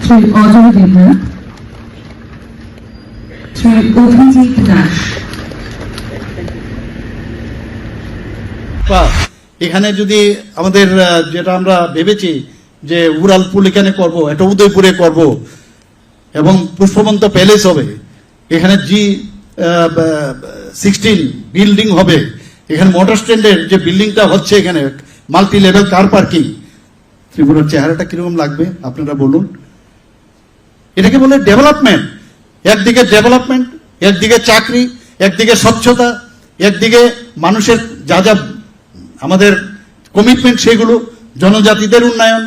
শ্রী অজয় দেবনাথ, শ্রী অভিজিৎ দাস। এখানে যদি আমাদের যেটা আমরা ভেবেছি যে উড়াল পুল এখানে করবো, এটা উদয়পুরে করব এবং পুষ্পবন্ত প্যালেস হবে, এখানে G16 বিল্ডিং হবে, এখানে মোটর স্ট্যান্ডের যে বিল্ডিংটা হচ্ছে, এখানে মাল্টি লেভেল কার পার্কিং, ত্রিপুরার চেহারাটা কিরকম লাগবে আপনারা বলুন। এটাকে বলে ডেভেলপমেন্ট। একদিকে ডেভেলপমেন্ট, একদিকে চাকরি, একদিকে স্বচ্ছতা, একদিকে মানুষের যা যা আমাদের কমিটমেন্ট সেগুলো, জনজাতিদের উন্নয়ন,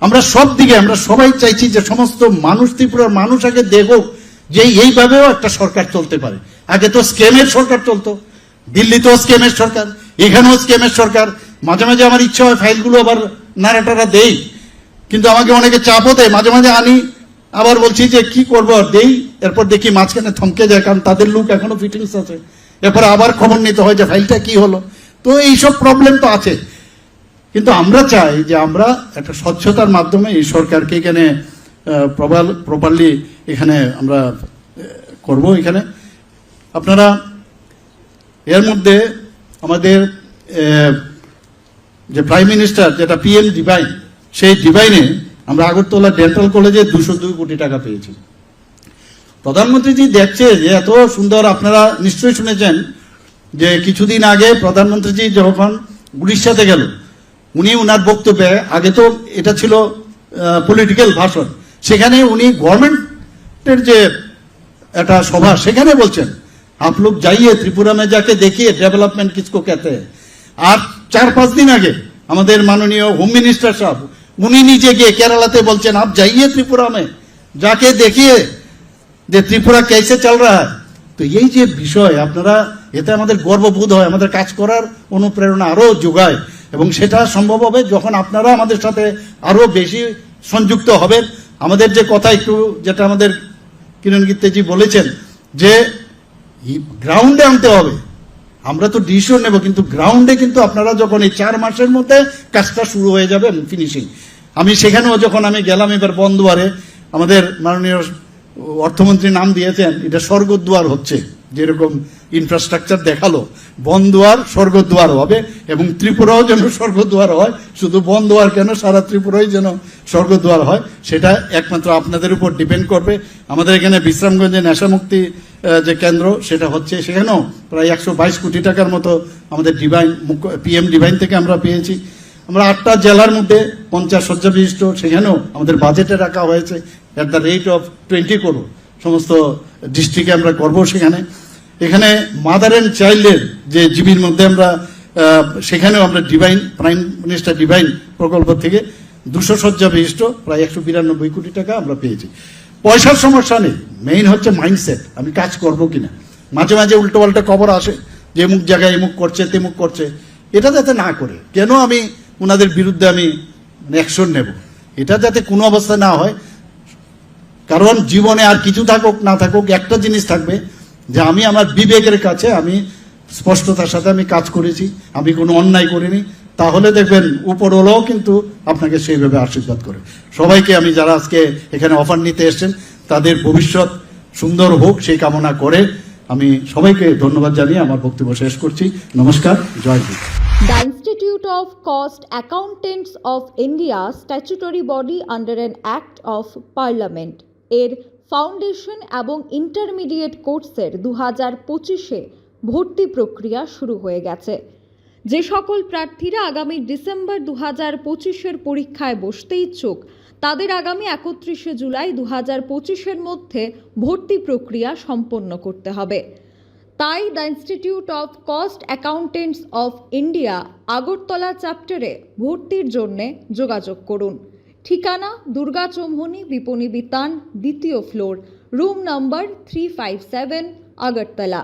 আমরা সব দিকে আমরা সবাই চাইছি যে সমস্ত মানুষ, ত্রিপুরার মানুষ আগে দেখুক যে এইভাবেও একটা সরকার চলতে পারে। আগে তো স্কেমের সরকার চলতো, দিল্লিতেও স্কেমের সরকার, এখানেও স্কেমের সরকার। মাঝে মাঝে আমার ইচ্ছা হয় ফাইলগুলো আবার নাড়াটাড়া দেই, কিন্তু আমাকে অনেকে চাপও দেয়, মাঝে মাঝে আনি, আবার বলছি যে কি করবো আর দেই, এরপর দেখি মাঝখানে থমকে যায়, কারণ তাদের লোক এখনো ফিটিংস আছে, এরপর আবার খবর নিতে হয় যে ফাইলটা কি হলো। তো এইসব প্রবলেম তো আছে, কিন্তু আমরা চাই যে আমরা একটা স্বচ্ছতার মাধ্যমে এই সরকারকে এখানে প্রপারলি এখানে আমরা করব। এখানে আপনারা এর মধ্যে আমাদের যে প্রাইম মিনিস্টার যেটা PM ডিভাইন, সেই ডিভাইনে আমরা আগরতলা ডেন্টাল কলেজে 202 কোটি টাকা পেয়েছি। প্রধানমন্ত্রীজি দেখছে যে এত সুন্দর, আপনারা নিশ্চয়ই শুনেছেন যে কিছুদিন আগে প্রধানমন্ত্রীজি যখন উড়িষ্যাতে গেল, উনি ওনার বক্তব্যে, আগে তো এটা ছিল পলিটিক্যাল ভাষণ, সেখানে উনি গভর্নমেন্টের যে একটা সভা, সেখানে বলছেন आप लोग जाइए त्रिपुरा में जाके देखिए डेवलपमेंट किसको कहते हैं। আর 4-5 দিন আগে আমাদের মাননীয় হোম মিনিস্টার সাহেব উনি নিজে গিয়ে কেরালাতে বলছেন आप जाइए त्रिपुरा में जाके देखिए যে ত্রিপুরা कैसे चल रहा है। তো এই যে বিষয়, আপনারা এতে আমাদের গর্ববোধ হয়, আমাদের কাজ করার অনুপ্রেরণা আরো যোগায়, এবং সেটা সম্ভব হবে যখন আপনারা আমাদের সাথে আরো বেশি সংযুক্ত হবেন। আমাদের যে কথা একটু, যেটা আমাদের কিরণ গীতেজি বলেছেন যে গ্রাউন্ডে আনতে হবে, আমরা তো ডিসিশন নেব, কিন্তু গ্রাউন্ডে কিন্তু আপনারা যখন এই 4 মাসের মধ্যে কাজটা শুরু হয়ে যাবে ফিনিশিং। আমি সেখানেও যখন আমি গেলাম এবার বনদুয়ারে, আমাদের মাননীয় অর্থমন্ত্রী নাম দিয়েছেন এটা স্বর্গদ্বার হচ্ছে, যেরকম ইনফ্রাস্ট্রাকচার দেখালো, বনদুয়ার স্বর্গদ্বার হবে, এবং ত্রিপুরাও যেন স্বর্গদ্বার হয়, শুধু বনদুয়ার কেন, সারা ত্রিপুরাই যেন স্বর্গদ্বার হয়, সেটা একমাত্র আপনাদের উপর ডিপেন্ড করবে। আমাদের এখানে বিশ্রামগঞ্জে নেশামুক্তি যে কেন্দ্র সেটা হচ্ছে, সেখানেও প্রায় 122 কোটি টাকার মতো আমাদের ডিভাইন PM ডিভাইন থেকে আমরা পেয়েছি। আমরা 8টা জেলার মধ্যে 50 শয্যা বিশিষ্ট, সেখানেও আমাদের বাজেটে রাখা হয়েছে at the rate of 20 crore, সমস্ত ডিস্ট্রিক্টে আমরা করবো। এখানে মাদার অ্যান্ড চাইল্ডের যে জিবির মধ্যে আমরা সেখানেও আমরা ডিভাইন, প্রাইম মিনিস্টার ডিভাইন প্রকল্প থেকে 200 শয্যা বিশিষ্ট প্রায় 192 কোটি টাকা আমরা পেয়েছি। পয়সার সমস্যা নেই, মেইন হচ্ছে মাইন্ডসেট, আমি কাজ করবো কিনা। মাঝে মাঝে উল্টো পাল্টা খবর আসে যে এমুক জায়গায় এমুক করছে তেমুক করছে, এটা যাতে না করে, কেন আমি ওনাদের বিরুদ্ধে আমি অ্যাকশন নেব, এটা যাতে কোনো অবস্থায় না হয়। কারণ জীবনে আর কিছু থাকুক না থাকুক, একটা জিনিস থাকবে যে আমি আমার বিবেকের কাছে আমি স্পষ্টতার সাথে আমি কাজ করেছি, আমি কোনো অন্যায় করিনি, তাহলে দেখবেন উপরওয়ালাও কিন্তু আপনাকে সেইভাবে আশীর্বাদ করে। সবাইকে আমি, যারা আজকে এখানে অফার নিতে এসেছেন, তাদের ভবিষ্যৎ সুন্দর হোক সেই কামনা করে আমি সবাইকে ধন্যবাদ জানিয়ে আমার বক্তব্য শেষ করছি। নমস্কার, জয় Hind. The Institute of Cost Accountants of India, statutory body under an Act of Parliament, এর ফাউন্ডেশন এবং ইন্টারমিডিয়েট কোর্সের 2025-এ ভর্তি প্রক্রিয়া শুরু হয়ে গেছে। যে সকল প্রার্থীরা আগামী ডিসেম্বর 2025-এর পরীক্ষায় বসতে ইচ্ছুক, তাদের আগামী 31শে জুলাই 2025-এর মধ্যে ভর্তি প্রক্রিয়া সম্পন্ন করতে হবে। তাই the institute of cost accountants of India Agartala চ্যাপ্টারে ভর্তির জন্যে যোগাযোগ করুন। ঠিকানা দুর্গা চৌমুহনী বিপণী বিতান, 2য় ফ্লোর, রুম নম্বর 357, আগরতলা।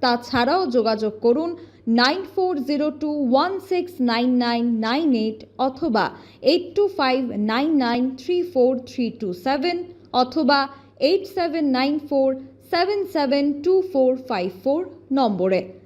তাছাড়াও যোগাযোগ করুন 9402169998 অথবা 8259934327 অথবা 8794772454 নম্বরে।